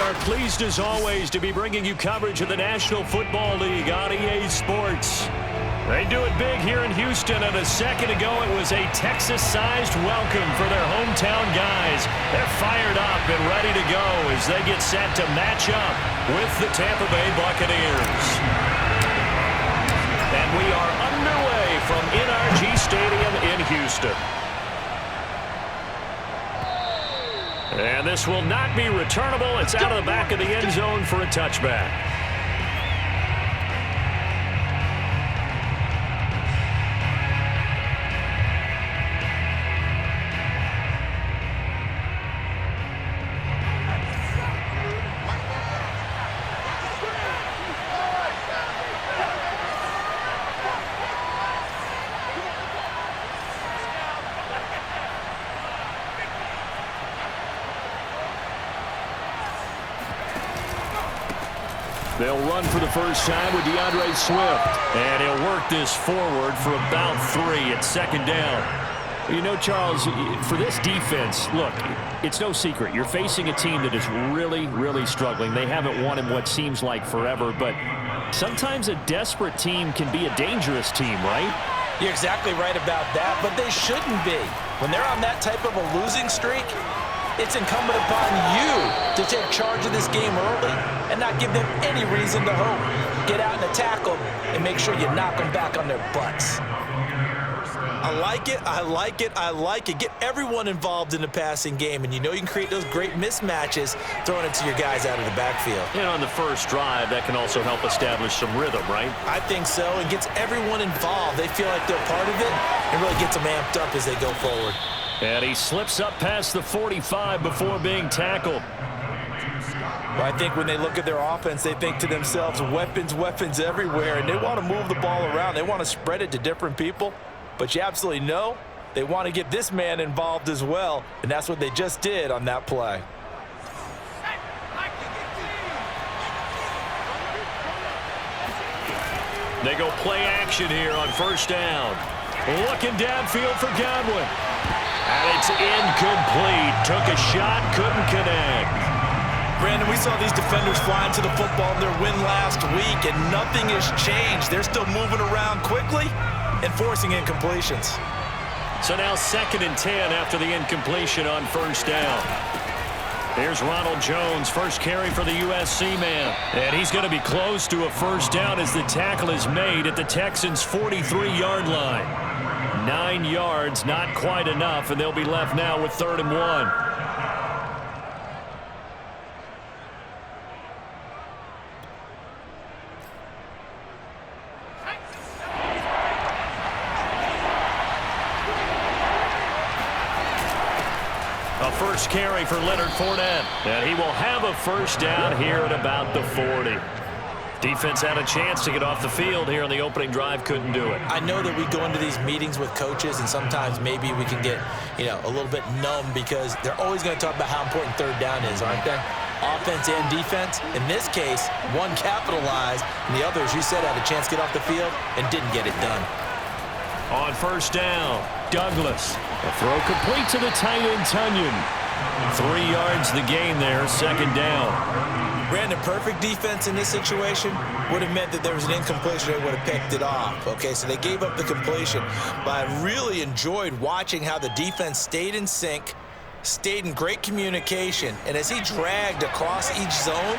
are pleased as always to be bringing you coverage of the National Football League on EA Sports. They do it big here in Houston, and a second ago it was a Texas-sized welcome for their hometown guys. They're fired up and ready to go as they get set to match up with the Tampa Bay Buccaneers. And we are underway from NRG Stadium in Houston. And this will not be returnable. It's out of the back of the end zone for a touchback. They'll run for the first time with DeAndre Swift. And he'll work this forward for about 3 at second down. You know, Charles, for this defense, look, it's no secret. You're facing a team that is really, really struggling. They haven't won in what seems like forever, but sometimes a desperate team can be a dangerous team, right? You're exactly right about that, but they shouldn't be. When they're on that type of a losing streak, it's incumbent upon you to take charge of this game early and not give them any reason to hope. Get out and attack them and make sure you knock them back on their butts. I like it, I like it, I like it. Get everyone involved in the passing game, and you know you can create those great mismatches throwing it to your guys out of the backfield. And on the first drive, that can also help establish some rhythm, right? I think so, and gets everyone involved. They feel like they're part of it and really gets them amped up as they go forward. And he slips up past the 45 before being tackled. Well, I think when they look at their offense, they think to themselves, weapons, weapons everywhere, and they want to move the ball around. They want to spread it to different people, but you absolutely know they want to get this man involved as well, and that's what they just did on that play. They go play action here on first down. Looking downfield for Godwin. And it's incomplete. Took a shot, couldn't connect. Brandon, we saw these defenders flying to the football in their win last week, and nothing has changed. They're still moving around quickly and forcing incompletions. So now 2nd and 10 after the incompletion on first down. Here's Ronald Jones, first carry for the USC man. And he's going to be close to a first down as the tackle is made at the Texans' 43-yard line. 9 yards, not quite enough, and they'll be left now with 3rd and 1. A first carry for Leonard Fournette, and he will have a first down here at about the 40. Defense had a chance to get off the field here on the opening drive, couldn't do it. I know that we go into these meetings with coaches, and sometimes maybe we can get, a little bit numb because they're always going to talk about how important 3rd down is, aren't they? Offense and defense. In this case, one capitalized, and the other, as you said, had a chance to get off the field and didn't get it done. On first down, Douglas. A throw complete to the tight end, Tunyon. 3 yards the gain there, 2nd down. Brandon, perfect defense in this situation would have meant that there was an incompletion. They would have picked it off. Okay, so they gave up the completion. But I really enjoyed watching how the defense stayed in sync, stayed in great communication. And as he dragged across each zone,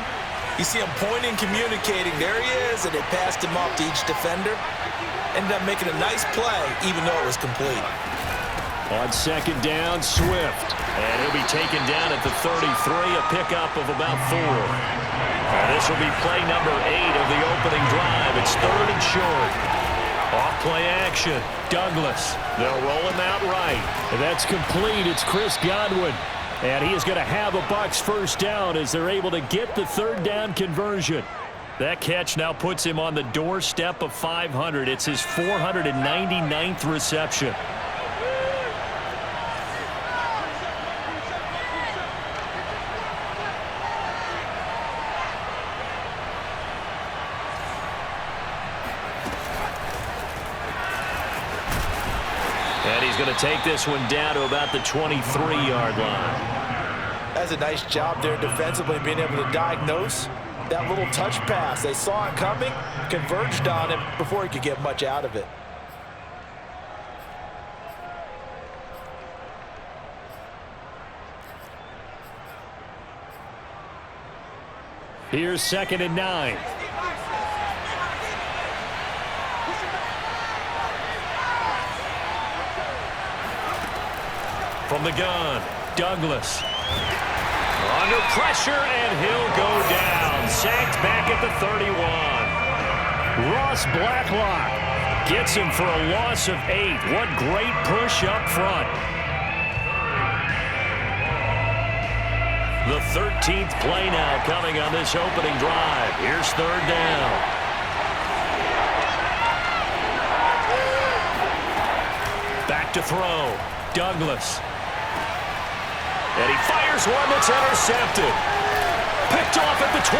you see him pointing, communicating. There he is, and they passed him off to each defender. Ended up making a nice play, even though it was complete. On 2nd down, Swift. And he'll be taken down at the 33, a pickup of about 4. And this will be play number 8 of the opening drive. It's 3rd and short. Off play action, Douglas. They'll roll him out right. And that's complete. It's Chris Godwin. And he is going to have a Bucs first down as they're able to get the 3rd down conversion. That catch now puts him on the doorstep of 500. It's his 499th reception. And he's going to take this one down to about the 23-yard line. That's a nice job there defensively, being able to diagnose that little touch pass. They saw it coming, converged on him before he could get much out of it. Here's 2nd and 9. From the gun, Douglas. Under pressure, and he'll go down. Sacked back at the 31. Ross Blacklock gets him for a loss of 8. What great push up front. The 13th play now coming on this opening drive. Here's 3rd down. Back to throw. Douglas. And he fires one that's intercepted. Picked off at the 12.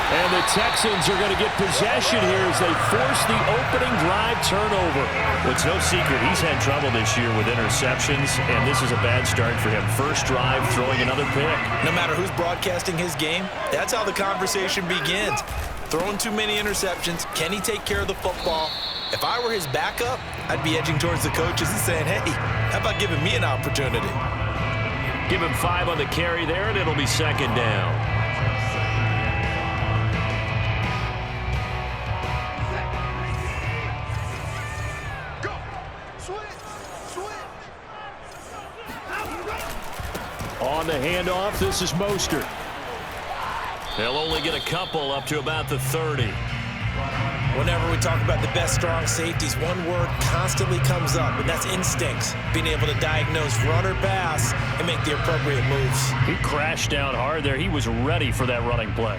And the Texans are going to get possession here as they force the opening drive turnover. Well, it's no secret he's had trouble this year with interceptions, and this is a bad start for him. First drive, throwing another pick. No matter who's broadcasting his game, that's how the conversation begins. Throwing too many interceptions. Can he take care of the football? If I were his backup, I'd be edging towards the coaches and saying, hey, how about giving me an opportunity? Give him 5 on the carry there, and it'll be 2nd down. On the handoff, this is Mostert. They'll only get a couple up to about the 30. Whenever we talk about the best strong safeties, one word constantly comes up, and that's instincts. Being able to diagnose run or pass and make the appropriate moves. He crashed down hard there. He was ready for that running play.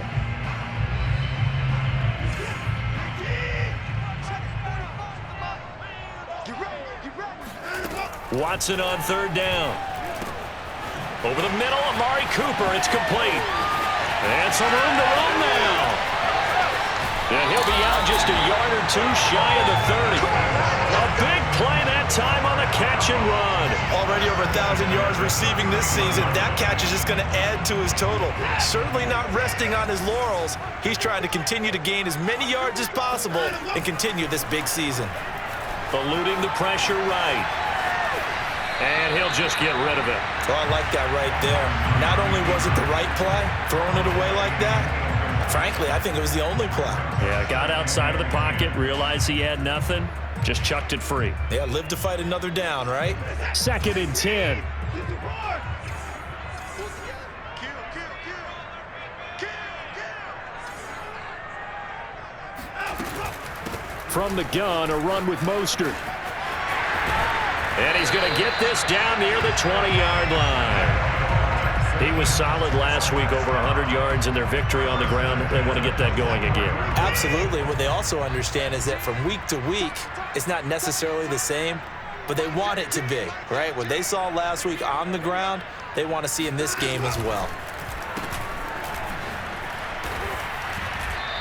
Watson on 3rd down. Over the middle, Amari Cooper. It's complete. And some room to run now. And he'll be out just a yard or 2 shy of the 30. A big play that time on the catch and run. Already over 1,000 yards receiving this season. That catch is just going to add to his total. Certainly not resting on his laurels. He's trying to continue to gain as many yards as possible and continue this big season. Eluding the pressure right. And he'll just get rid of it. Oh, I like that right there. Not only was it the right play, throwing it away like that, frankly, I think it was the only play. Yeah, got outside of the pocket, realized he had nothing, just chucked it free. Yeah, live to fight another down, right? 2nd and 10. From the gun, a run with Mostert. And he's going to get this down near the 20-yard line. He was solid last week, over 100 yards in their victory on the ground. They want to get that going again. Absolutely. What they also understand is that from week to week, it's not necessarily the same, but they want it to be, right? What they saw last week on the ground, they want to see in this game as well.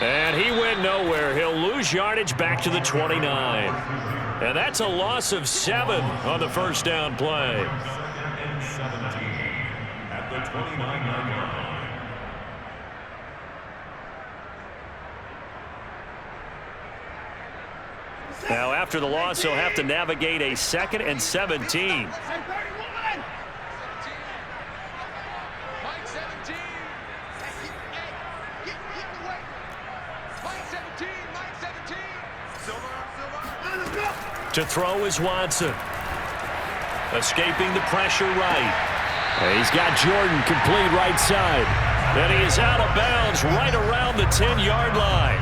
And he went nowhere. He'll lose yardage back to the 29. And that's a loss of 7 on the first down play. At the 29-yard line. Now, after the loss, he'll have to navigate a 2nd and 17. To throw is Watson. Escaping the pressure right. And he's got Jordan complete right side. And he is out of bounds right around the 10-yard line.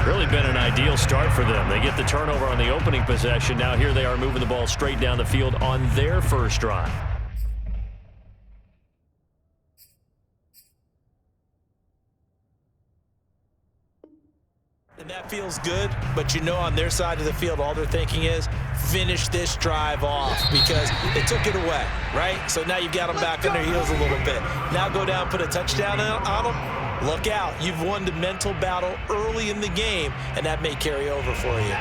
Really been an ideal start for them. They get the turnover on the opening possession. Now here they are moving the ball straight down the field on their first drive. And that feels good, but you know on their side of the field, all they're thinking is finish this drive off because they took it away, right? So now you've got them back on their heels a little bit. Now go down, put a touchdown on them. Look out. You've won the mental battle early in the game, and that may carry over for you.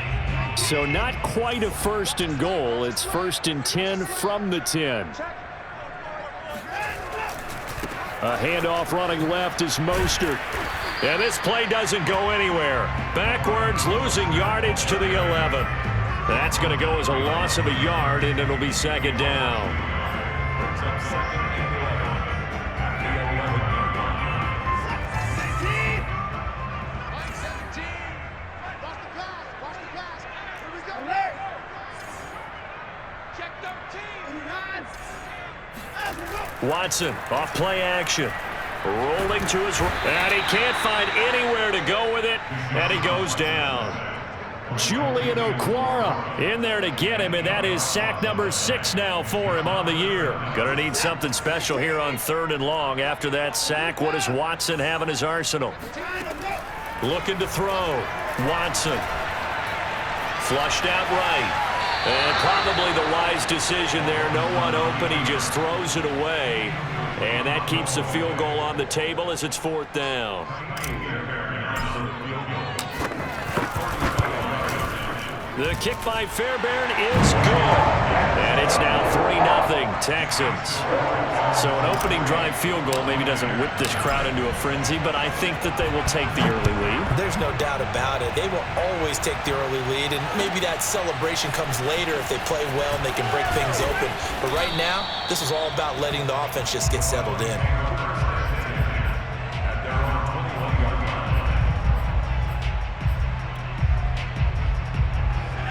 So not quite a 1st and goal. It's 1st and 10 from the 10. A handoff running left is Mostert. And this play doesn't go anywhere. Backwards, losing yardage to the 11. That's going to go as a loss of a yard, and it'll be second down. Watson off play action. Rolling to his right. And he can't find anywhere to go with it. And he goes down. Julian Okwara in there to get him. And that is sack number 6 now for him on the year. Going to need something special here on 3rd and long. After that sack, what does Watson have in his arsenal? Looking to throw. Watson. Flushed out right. And probably the wise decision there. No one open. He just throws it away. And that keeps the field goal on the table as it's 4th down. The kick by Fairbairn is good. And it's now 3-0 Texans. So an opening drive field goal maybe doesn't whip this crowd into a frenzy, but I think that they will take the early lead. There's no doubt about it. They will always take the early lead, and maybe that celebration comes later if they play well and they can break things open. But right now, this is all about letting the offense just get settled in.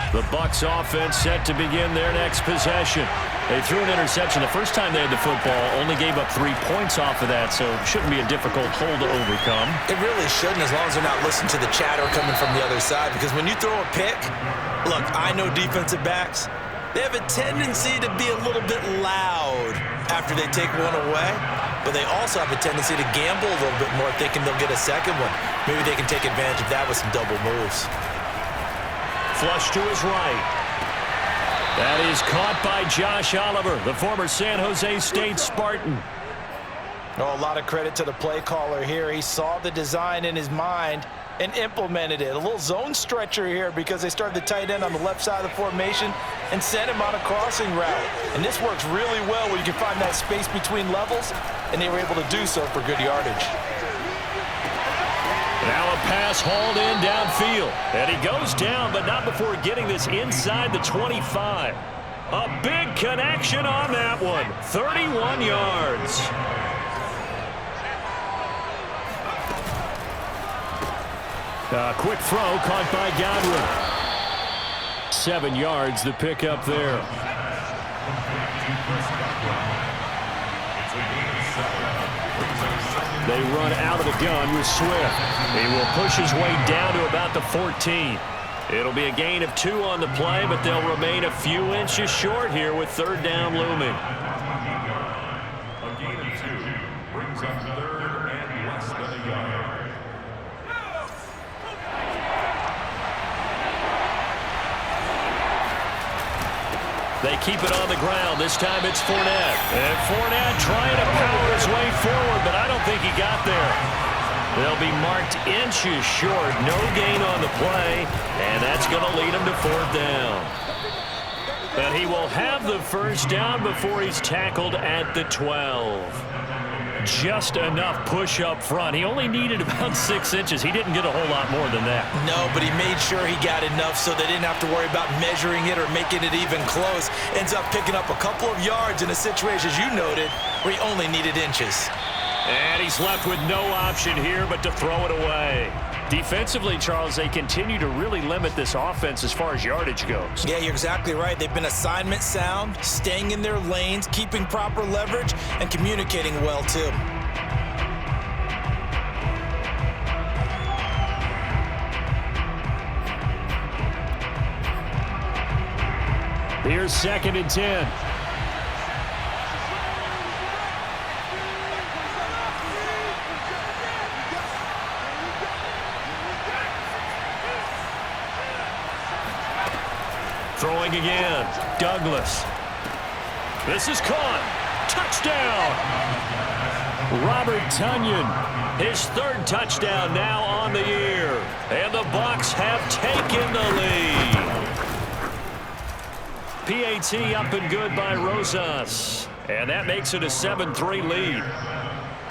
The Bucs offense set to begin their next possession. They threw an interception the first time they had the football, only gave up 3 points off of that, so it shouldn't be a difficult hole to overcome. It really shouldn't, as long as they're not listening to the chatter coming from the other side, because when you throw a pick, look, I know defensive backs, they have a tendency to be a little bit loud after they take one away, but they also have a tendency to gamble a little bit more, thinking they'll get a second one. Maybe they can take advantage of that with some double moves. Flush to his right. That is caught by Josh Oliver, the former San Jose State Spartan. Oh, a lot of credit to the play caller here. He saw the design in his mind and implemented it. A little zone stretcher here because they started the tight end on the left side of the formation and sent him on a crossing route. And this works really well where you can find that space between levels, and they were able to do so for good yardage. Now a pass hauled in downfield. And he goes down, but not before getting this inside the 25. A big connection on that one. 31 yards. A quick throw caught by Godwin. 7 yards the pickup there. They run out of the gun with Swift. He will push his way down to about the 14. It'll be a gain of 2 on the play, but they'll remain a few inches short here with 3rd down looming. A gain of 2 brings up 3rd and less than a yard. They keep it on the ground. This time it's Fournette. And Fournette trying to power his way forward, but I don't think he got there. They'll be marked inches short. No gain on the play, and that's going to lead him to 4th down. But he will have the 1st down before he's tackled at the 12. Just enough push up front. He only needed about 6 inches. He didn't get a whole lot more than that. No, but he made sure he got enough so they didn't have to worry about measuring it or making it even close. Ends up picking up a couple of yards in a situation, as you noted, where he only needed inches. And he's left with no option here but to throw it away. Defensively, Charles, they continue to really limit this offense as far as yardage goes. Yeah, you're exactly right. They've been assignment sound, staying in their lanes, keeping proper leverage, and communicating well, too. Here's 2nd and 10. Throwing again. Douglas. This is caught. Touchdown. Robert Tonyan. His 3rd touchdown now on the year. And the Bucs have taken the lead. PAT up and good by Rosas. And that makes it a 7-3 lead.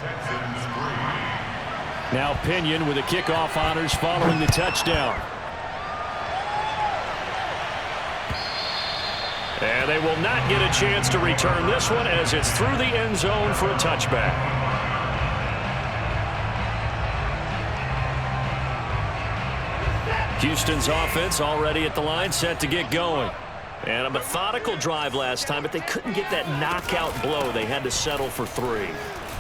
Texans 3. Now Pinion with the kickoff honors following the touchdown. And they will not get a chance to return this one as it's through the end zone for a touchback. Houston's offense already at the line, set to get going. And a methodical drive last time, but they couldn't get that knockout blow. They had to settle for 3.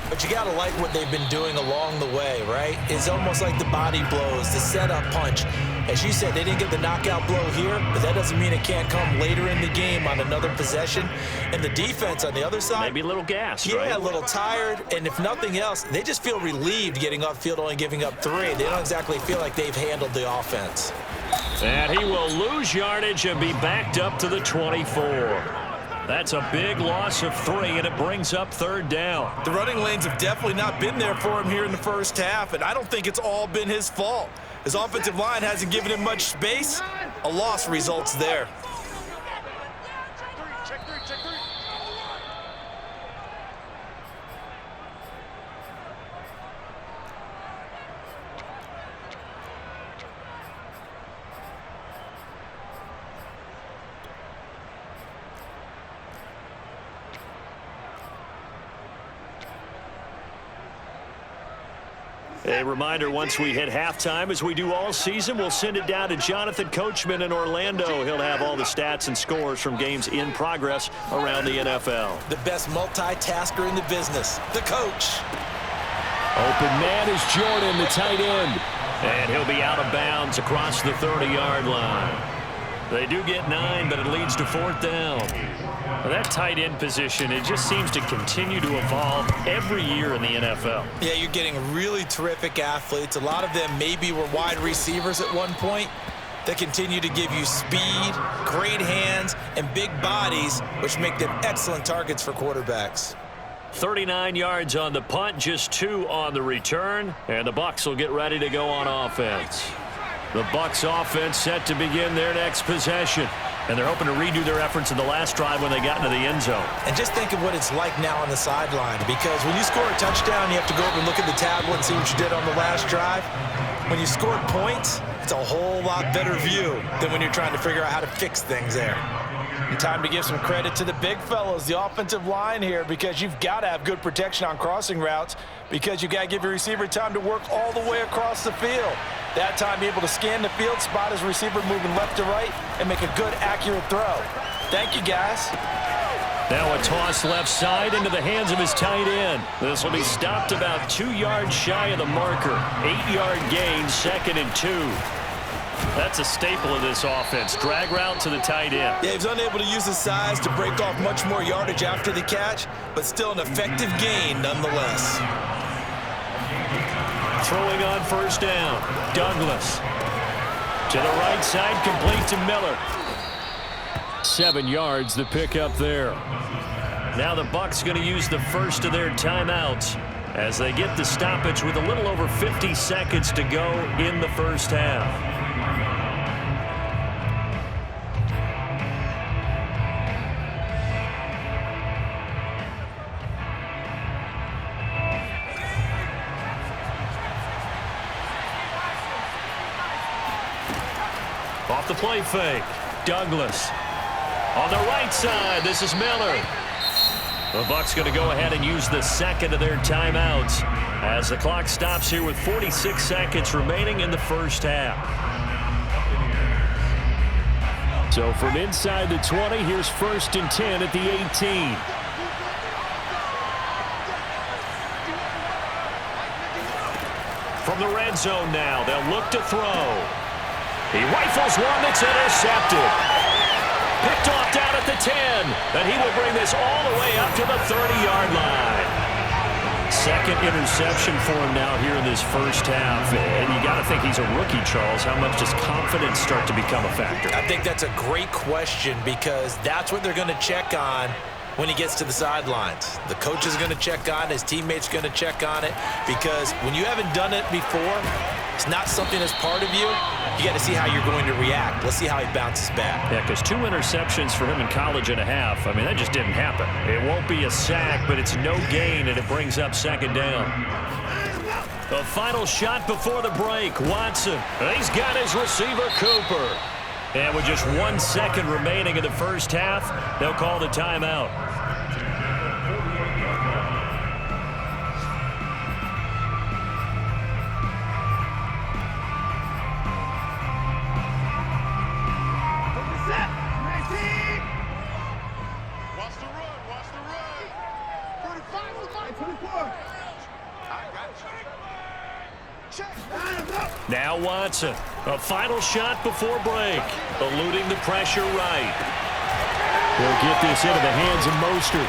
But you got to like what they've been doing along the way, right? It's almost like the body blows, the setup punch. As you said, they didn't get the knockout blow here, but that doesn't mean it can't come later in the game on another possession. And the defense on the other side, maybe a little gassed, right? Yeah, a little tired. And if nothing else, they just feel relieved getting upfield, only giving up 3. They don't exactly feel like they've handled the offense. And he will lose yardage and be backed up to the 24. That's a big loss of 3, and it brings up 3rd down. The running lanes have definitely not been there for him here in the first half, and I don't think it's all been his fault. His offensive line hasn't given him much space. A loss results there. A reminder, once we hit halftime, as we do all season, we'll send it down to Jonathan Coachman in Orlando. He'll have all the stats and scores from games in progress around the NFL. The best multitasker in the business, the coach. Open man is Jordan, the tight end. And he'll be out of bounds across the 30-yard line. They do get 9, but it leads to 4th down. Well, that tight end position, it just seems to continue to evolve every year in the NFL. Yeah, you're getting really terrific athletes. A lot of them maybe were wide receivers at one point. They continue to give you speed, great hands, and big bodies, which make them excellent targets for quarterbacks. 39 yards on the punt, just 2 on the return, and the Bucs will get ready to go on offense. The Bucs offense set to begin their next possession. And they're hoping to redo their efforts in the last drive when they got into the end zone. And just think of what it's like now on the sideline, because when you score a touchdown, you have to go over and look at the tablet and see what you did on the last drive. When you scored points, it's a whole lot better view than when you're trying to figure out how to fix things there. And time to give some credit to the big fellows, the offensive line here, because you've got to have good protection on crossing routes, because you've got to give your receiver time to work all the way across the field. That time, be able to scan the field, spot his receiver moving left to right, and make a good, accurate throw. Thank you, guys. Now a toss left side into the hands of his tight end. This will be stopped about 2 yards shy of the marker. 8-yard gain, 2nd and 2. That's a staple of this offense. Drag route to the tight end. Yeah, he's unable to use his size to break off much more yardage after the catch, but still an effective gain nonetheless. Throwing on 1st down, Douglas. To the right side, complete to Miller. 7 yards, the pickup there. Now the Bucs going to use the first of their timeouts as they get the stoppage with a little over 50 seconds to go in the first half. Off the play fake, Douglas. On the right side, this is Miller. The Bucs going to go ahead and use the second of their timeouts as the clock stops here with 46 seconds remaining in the first half. So from inside the 20, here's 1st and 10 at the 18. From the red zone now, they'll look to throw. He rifles one that's intercepted. Picked off down at the 10. And he will bring this all the way up to the 30-yard line. 2nd interception for him now here in this first half. And you got to think he's a rookie, Charles. How much does confidence start to become a factor? I think that's a great question, because that's what they're going to check on when he gets to the sidelines. The coach is going to check on it. His teammates going to check on it, because when you haven't done it before, It's not something that's part of you. You got to see how you're going to react. Let's see how he bounces back. Yeah, because 2 interceptions for him in college and a half. I mean, that just didn't happen. It won't be a sack, but it's no gain, and it brings up second down. The final shot before the break. Watson. He's got his receiver, Cooper. And with just 1 second remaining in the first half, they'll call the timeout. Now Watson, a final shot before break, eluding the pressure right. He'll get this into the hands of Mostert.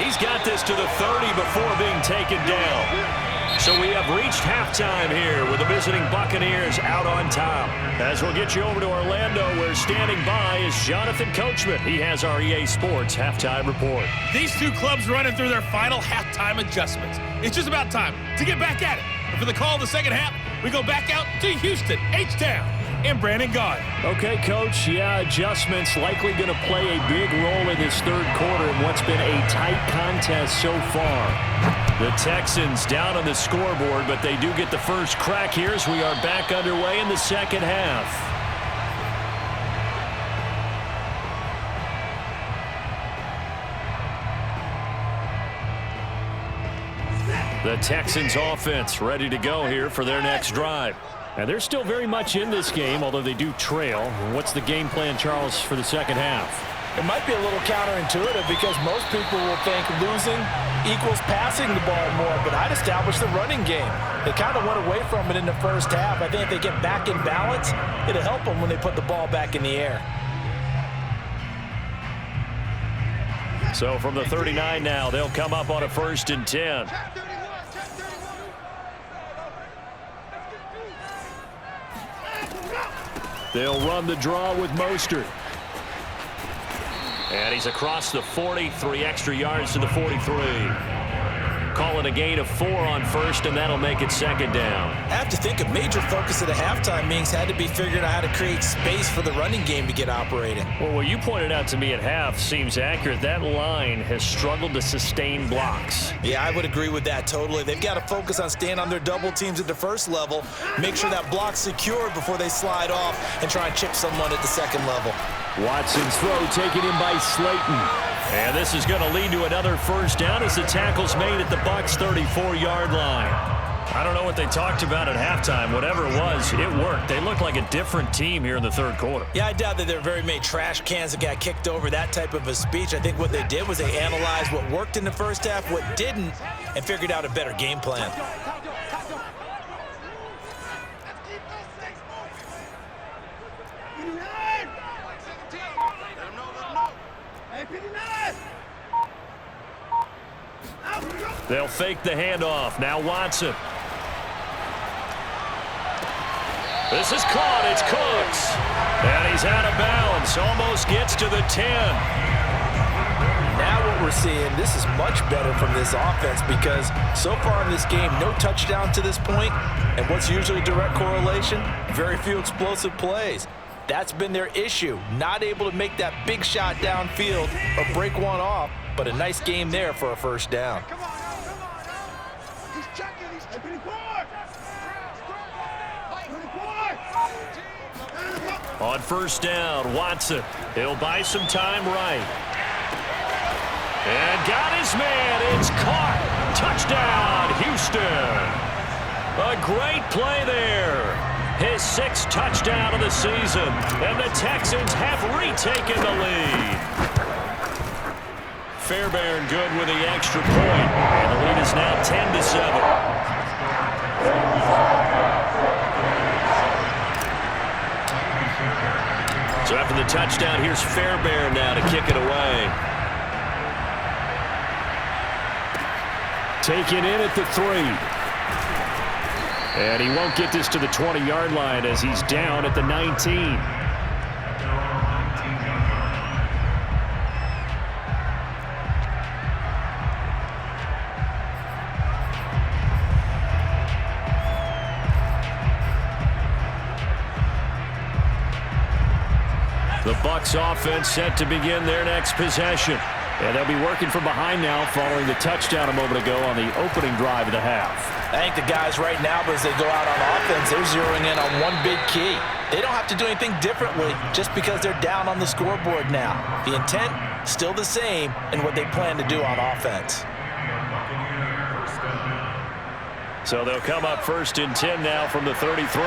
He's got this to the 30 before being taken down. So we have reached halftime here with the visiting Buccaneers out on top. As we'll get you over to Orlando, where standing by is Jonathan Coachman. He has our EA Sports halftime report. These two clubs running through their final halftime adjustments. It's just about time to get back at it. And for the call of the second half, we go back out to Houston, H-Town, and Brandon Gaudin. Okay, Coach. Yeah, adjustments likely going to play a big role in this third quarter in what's been a tight contest so far. The Texans down on the scoreboard, but they do get the first crack here as we are back underway in the second half. The Texans offense ready to go here for their next drive. And they're still very much in this game, although they do trail. What's the game plan, Charles, for the second half? It might be a little counterintuitive because most people will think losing equals passing the ball more, but I'd establish the running game. They kind of went away from it in the first half. I think if they get back in balance, it'll help them when they put the ball back in the air. So from the 39 now, they'll come up on a 1st and 10. They'll run the draw with Mostert. And he's across the 40, 3 extra yards to the 43. Calling a gain of 4 on 1st, and that'll make it 2nd down. I have to think a major focus of the halftime meetings had to be figuring out how to create space for the running game to get operating. Well, what you pointed out to me at half seems accurate. That line has struggled to sustain blocks. Yeah, I would agree with that totally. They've got to focus on staying on their double teams at the first level, make sure that block's secured before they slide off and try and chip someone at the second level. Watson's throw taken in by Slayton. And this is going to lead to another 1st down as the tackle's made at the Bucs' 34-yard line. I don't know what they talked about at halftime. Whatever it was, it worked. They look like a different team here in the third quarter. Yeah, I doubt that there are very many trash cans that got kicked over, that type of a speech. I think what they did was they analyzed what worked in the first half, what didn't, and figured out a better game plan. They'll fake the handoff. Now Watson. This is caught. It's Cooks. And he's out of bounds. Almost gets to the 10. Now what we're seeing, this is much better from this offense because so far in this game, no touchdown to this point, and what's usually a direct correlation? Very few explosive plays. That's been their issue, not able to make that big shot downfield or break one off, but a nice game there for a 1st down. On 1st down, Watson. He'll buy some time right. And got his man. It's caught. Touchdown, Houston. A great play there. His 6th touchdown of the season. And the Texans have retaken the lead. Fairbairn good with the extra point. And the lead is now 10-7. So after the touchdown, here's Fairbairn now to kick it away. Taken in at the 3. And he won't get this to the 20-yard line as he's down at the 19. Bucs offense set to begin their next possession. And they'll be working from behind now following the touchdown a moment ago on the opening drive of the half. I think the guys right now, as they go out on offense, they're zeroing in on one big key. They don't have to do anything differently just because they're down on the scoreboard now. The intent, still the same in what they plan to do on offense. So they'll come up 1st and 10 now from the 33.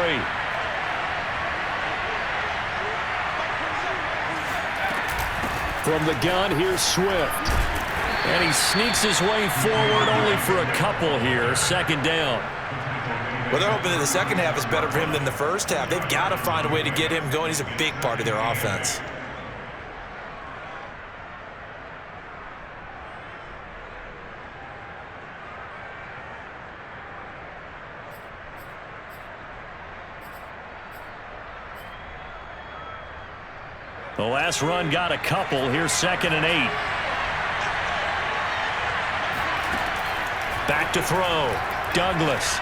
From the gun, here's Swift. And he sneaks his way forward only for a couple here. 2nd down. Well, they're hoping that the second half is better for him than the first half. They've got to find a way to get him going. He's a big part of their offense. The last run got a couple. Here's 2nd and 8. Back to throw. Douglas.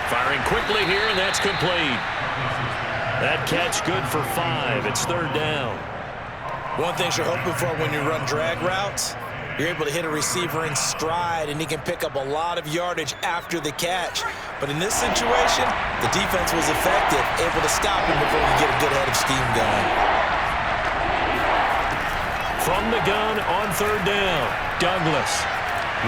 Firing quickly here, and that's complete. That catch good for 5. It's 3rd down. One thing you're hoping for when you run drag routes, you're able to hit a receiver in stride, and he can pick up a lot of yardage after the catch. But in this situation, the defense was effective, able to stop him before he get a good head of steam going. From the gun on 3rd down, Douglas.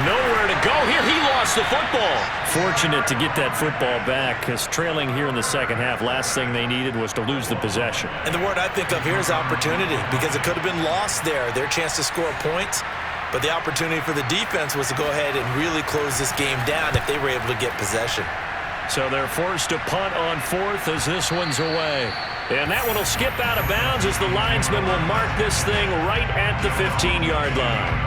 Nowhere to go here. He lost the football. Fortunate to get that football back because trailing here in the second half, last thing they needed was to lose the possession. And the word I think of here is opportunity because it could have been lost there, their chance to score points. But the opportunity for the defense was to go ahead and really close this game down if they were able to get possession. So they're forced to punt on 4th as this one's away. And that one will skip out of bounds as the linesman will mark this thing right at the 15-yard line.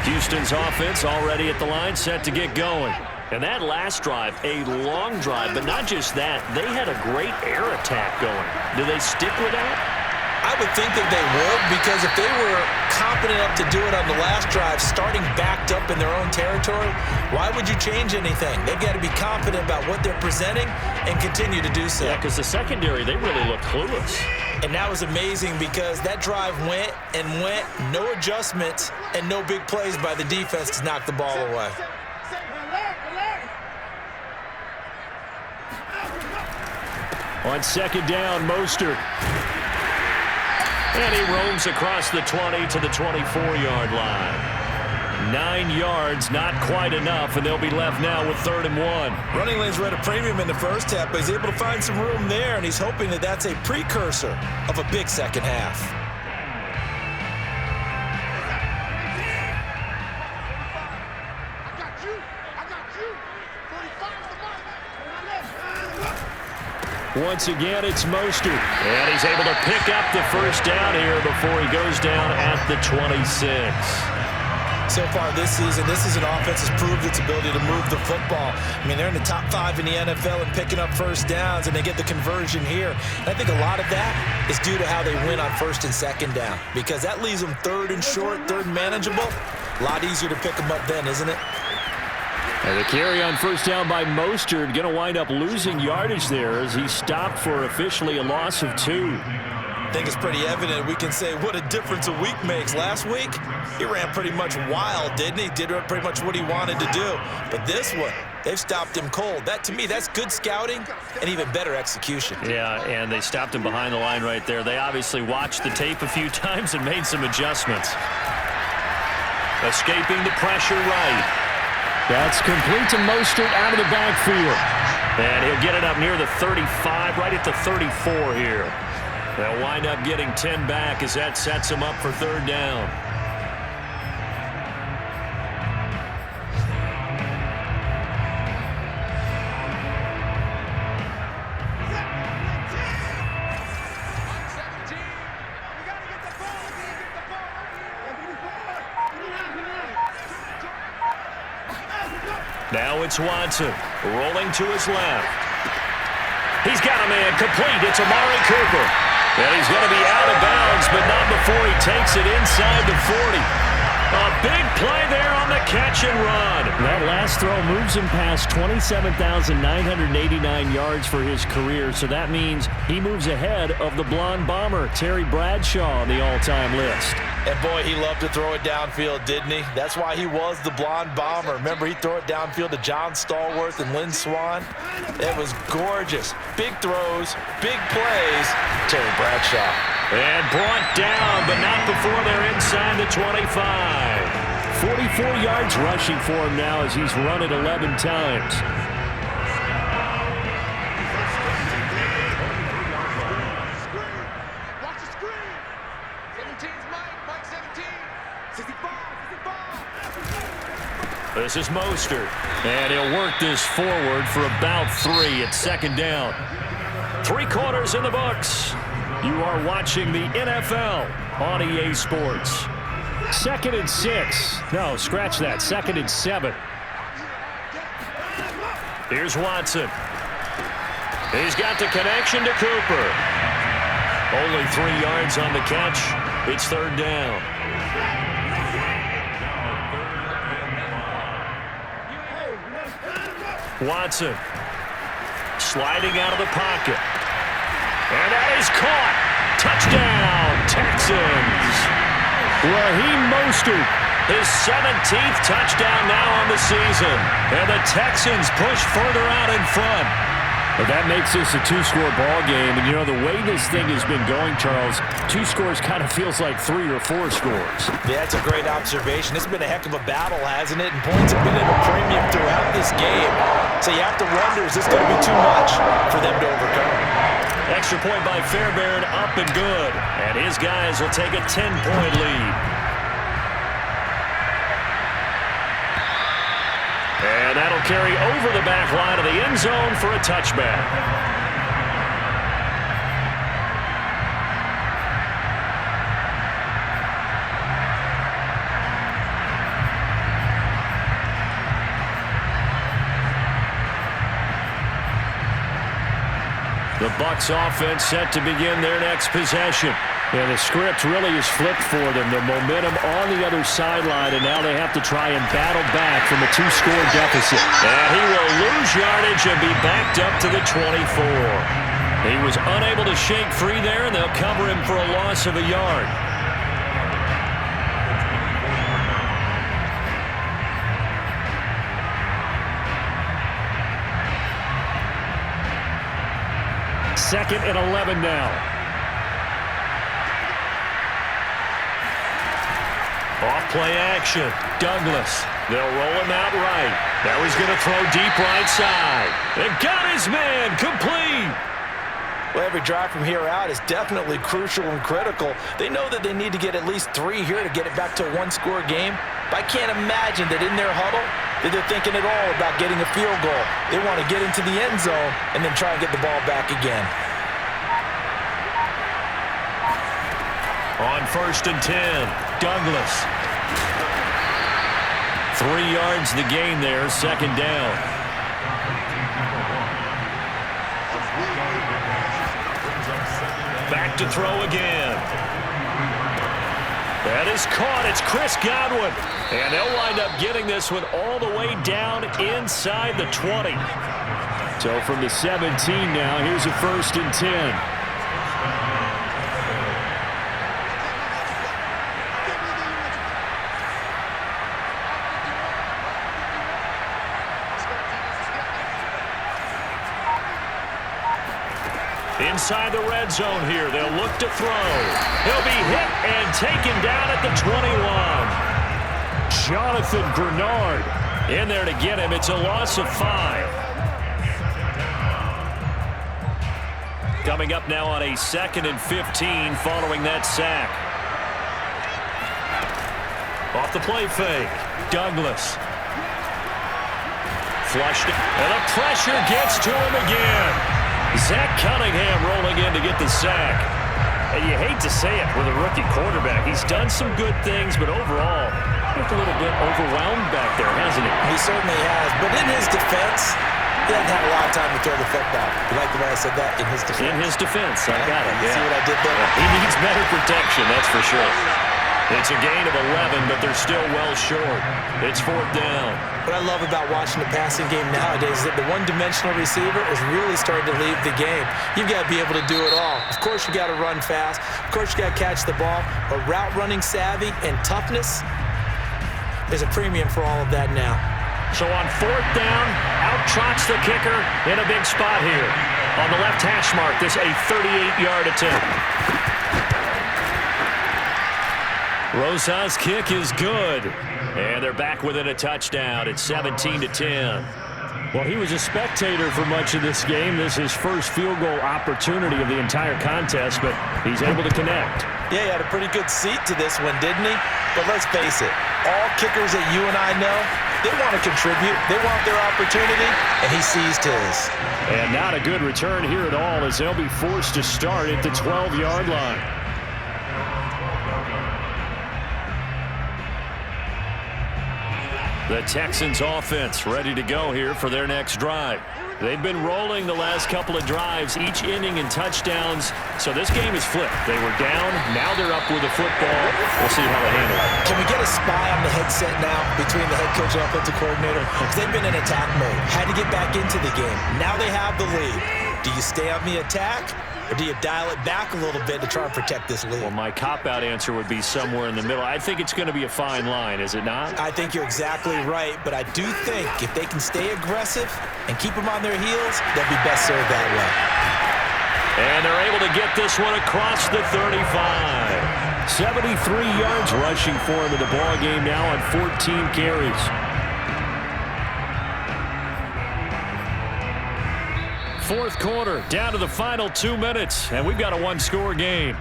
Houston's offense already at the line, set to get going. And that last drive, a long drive, but not just that. They had a great air attack going. Do they stick with that? I would think that they would, because if they were confident enough to do it on the last drive, starting backed up in their own territory, why would you change anything? They've got to be confident about what they're presenting and continue to do so. Yeah, because the secondary, they really looked clueless. And that was amazing because that drive went and went, no adjustments and no big plays by the defense to knock the ball away. On 2nd down, Mostert. And he roams across the 20 to the 24-yard line. 9 yards, not quite enough, and they'll be left now with 3rd and 1. Running lanes were at a premium in the first half, but he's able to find some room there, and he's hoping that that's a precursor of a big second half. Once again, it's Mostert. And he's able to pick up the 1st down here before he goes down at the 26. So far this season, this is an offense that's proved its ability to move the football. I mean, they're in the top 5 in the NFL in picking up 1st downs, and they get the conversion here. And I think a lot of that is due to how they win on 1st and 2nd down, because that leaves them 3rd and short, 3rd and manageable. A lot easier to pick them up then, isn't it? And the carry on 1st down by Mostert, going to wind up losing yardage there as he stopped for officially a loss of 2. I think it's pretty evident. We can say what a difference a week makes. Last week, he ran pretty much wild, didn't he? Did pretty much what he wanted to do. But this one, they've stopped him cold. That, to me, that's good scouting and even better execution. Yeah, and they stopped him behind the line right there. They obviously watched the tape a few times and made some adjustments. Escaping the pressure right. That's complete to Mostert out of the backfield. And he'll get it up near the 35, right at the 34 here. They'll wind up getting 10 back as that sets them up for 3rd down. Now it's Watson rolling to his left. He's got a man complete. It's Amari Cooper. And he's going to be out of bounds, but not before he takes it inside the 40. A big play there on the catch and run. That last last throw moves him past 27,989 yards for his career, so that means he moves ahead of the blonde bomber, Terry Bradshaw, on the all-time list. And boy, he loved to throw it downfield, didn't he? That's why he was the blonde bomber. Remember, he'd throw it downfield to John Stallworth and Lynn Swann? It was gorgeous. Big throws, big plays. Terry Bradshaw. And brought down, but not before they're inside the 25. 44 yards rushing for him now as he's run it 11 times. Watch the screen. 17's Mike 17. 65. This is Mostert. And he'll work this forward for about 3 at second down. 3 quarters in the books. You are watching the NFL on EA Sports. 2nd and 6. No, scratch that. 2nd and 7. Here's Watson. He's got the connection to Cooper. Only 3 yards on the catch. It's 3rd down. Watson sliding out of the pocket. And that is caught. Touchdown, Texans. Raheem Mostert, his 17th touchdown now on the season. And the Texans push further out in front. But that makes this a 2-score ball game. And, you know, the way this thing has been going, Charles, 2 scores kind of feels like 3 or 4 scores. Yeah, that's a great observation. It's been a heck of a battle, hasn't it? And points have been at a premium throughout this game. So you have to wonder, is this going to be too much for them to overcome? Extra point by Fairbairn, up and good. And his guys will take a 10-point lead. And that'll carry over the back line of the end zone for a touchback. The Bucs offense set to begin their next possession. And the script really is flipped for them. The momentum on the other sideline, and now they have to try and battle back from a 2-score deficit. And he will lose yardage and be backed up to the 24. He was unable to shake free there, and they'll cover him for a loss of a yard. Second and 11 now. Off play action. Douglas. They'll roll him out right. Now he's going to throw deep right side. And got his man complete. Well, every drive from here out is definitely crucial and critical. They know that they need to get at least 3 here to get it back to a 1-score game. But I can't imagine that in their huddle that they're thinking at all about getting a field goal. They want to get into the end zone and then try and get the ball back again. On 1st and 10, Douglas. 3 yards the gain there, 2nd down. Back to throw again. That is caught. It's Chris Godwin. And they'll wind up getting this one all the way down inside the 20. So from the 17 now, here's a 1st and 10. Inside the red zone here, they'll look to throw. He'll be hit and taken down at the 21. Jonathan Bernard in there to get him. It's a loss of 5. Coming up now on a 2nd and 15 following that sack. Off the play fake, Douglas. Flushed it, and the pressure gets to him again. Zach Cunningham rolling in to get the sack. And you hate to say it with a rookie quarterback. He's done some good things, but overall, looked a little bit overwhelmed back there, hasn't he? He certainly has. But in his defense, he hasn't had a lot of time to throw the football. You like the way I said that? In his defense. In his defense. I got it. You see what I did there? He needs better protection, that's for sure. It's a gain of 11, but they're still well short. It's 4th down. What I love about watching the passing game nowadays is that the one-dimensional receiver is really starting to leave the game. You've got to be able to do it all. Of course, you got to run fast. Of course, you got to catch the ball. But route running savvy and toughness, there's a premium for all of that now. So on 4th down, out trots the kicker in a big spot here. On the left hash mark, this a 38-yard attempt. Rosa's kick is good. And they're back within a touchdown. It's 17-10. Well, he was a spectator for much of this game. This is his first field goal opportunity of the entire contest, but he's able to connect. Yeah, he had a pretty good seat to this one, didn't he? But let's face it, all kickers that you and I know, they want to contribute. They want their opportunity, and he seized his. And not a good return here at all, as they'll be forced to start at the 12-yard line. The Texans offense ready to go here for their next drive. They've been rolling the last couple of drives, each inning in touchdowns. So this game is flipped. They were down. Now they're up with the football. We'll see how they handle it. Can we get a spy on the headset now between the head coach and offensive coordinator? Because they've been in attack mode. Had to get back into the game. Now they have the lead. Do you stay on the attack? Or do you dial it back a little bit to try and protect this lead? Well, my cop-out answer would be somewhere in the middle. I think it's going to be a fine line, is it not? I think you're exactly right, but I do think if they can stay aggressive and keep them on their heels, they'll be best served that way. And they're able to get this one across the 35. 73 yards rushing for him in the ball game now on 14 carries. Fourth quarter, down to the final 2 minutes, and we've got a one-score game.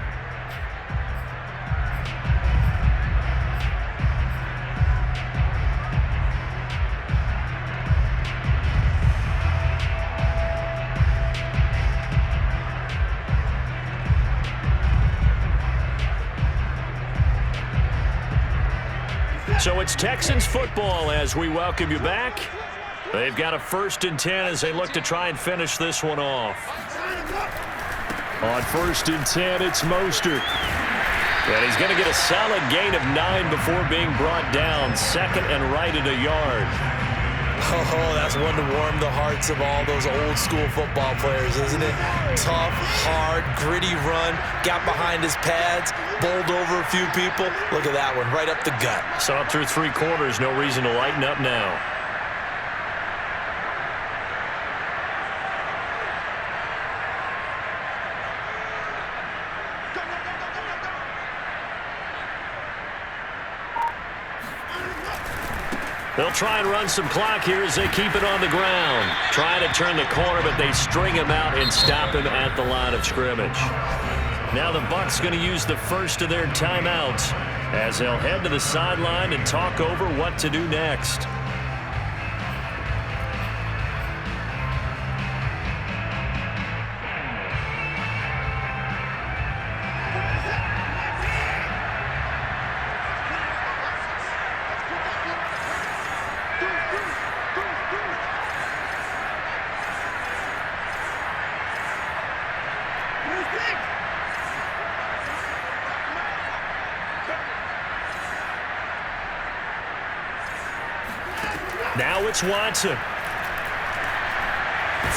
So it's Texans football as we welcome you back. They've got a 1st and 10 as they look to try and finish this one off. On 1st and 10, it's Mostert. And he's going to get a solid gain of 9 before being brought down. 2nd and right at a yard. Oh, that's one to warm the hearts of all those old school football players, isn't it? Tough, hard, gritty run, got behind his pads, bowled over a few people. Look at that one, right up the gut. So up through 3 quarters, no reason to lighten up now. They'll try and run some clock here as they keep it on the ground. Trying to turn the corner, but they string him out and stop him at the line of scrimmage. Now the Bucs going to use the first of their timeouts as they'll head to the sideline and talk over what to do next. Now it's Watson.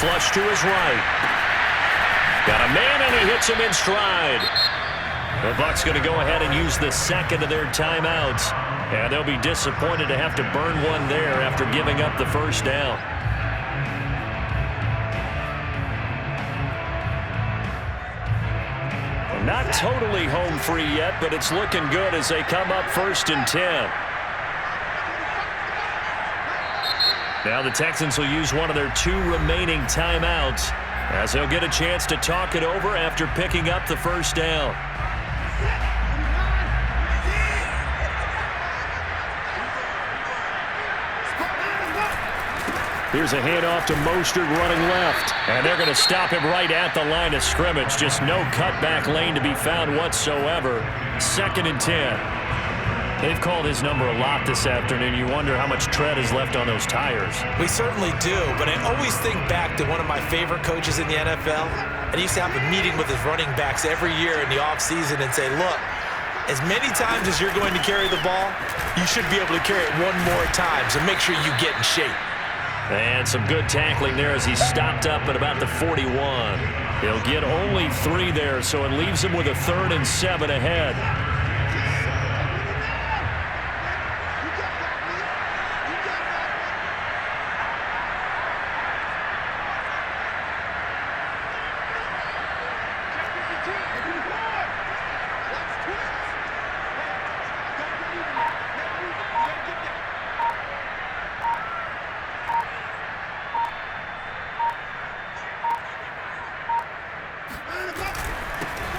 Flush to his right. Got a man, and he hits him in stride. The Bucs going to go ahead and use the 2nd of their timeouts. And they'll be disappointed to have to burn one there after giving up the 1st down. Not totally home free yet, but it's looking good as they come up 1st and 10. Now the Texans will use one of their 2 remaining timeouts as they'll get a chance to talk it over after picking up the 1st down. Here's a handoff to Mostert running left. And they're going to stop him right at the line of scrimmage. Just no cutback lane to be found whatsoever. 2nd and 10. They've called his number a lot this afternoon. You wonder how much tread is left on those tires. We certainly do, but I always think back to one of my favorite coaches in the NFL. And he used to have a meeting with his running backs every year in the offseason and say, look, As many times as you're going to carry the ball, you should be able to carry it one more time, so make sure you get in shape. And some good tackling there as he stopped up at about the 41. He'll get only 3 there, so it leaves him with a 3rd and 7 ahead.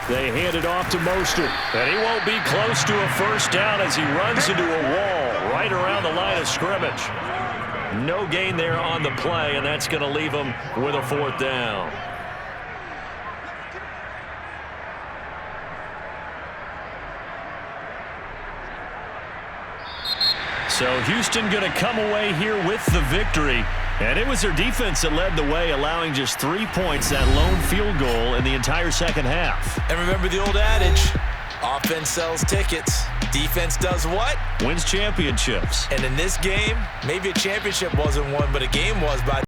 They hand it off to Mostert, and he won't be close to a first down as he runs into a wall right around the line of scrimmage. No gain there on the play, and that's going to leave him with a 4th down. So Houston going to come away here with the victory. And it was their defense that led the way, allowing just 3 points, that lone field goal in the entire second half. And remember the old adage, offense sells tickets. Defense does what? Wins championships. And in this game, maybe a championship wasn't won, but a game was by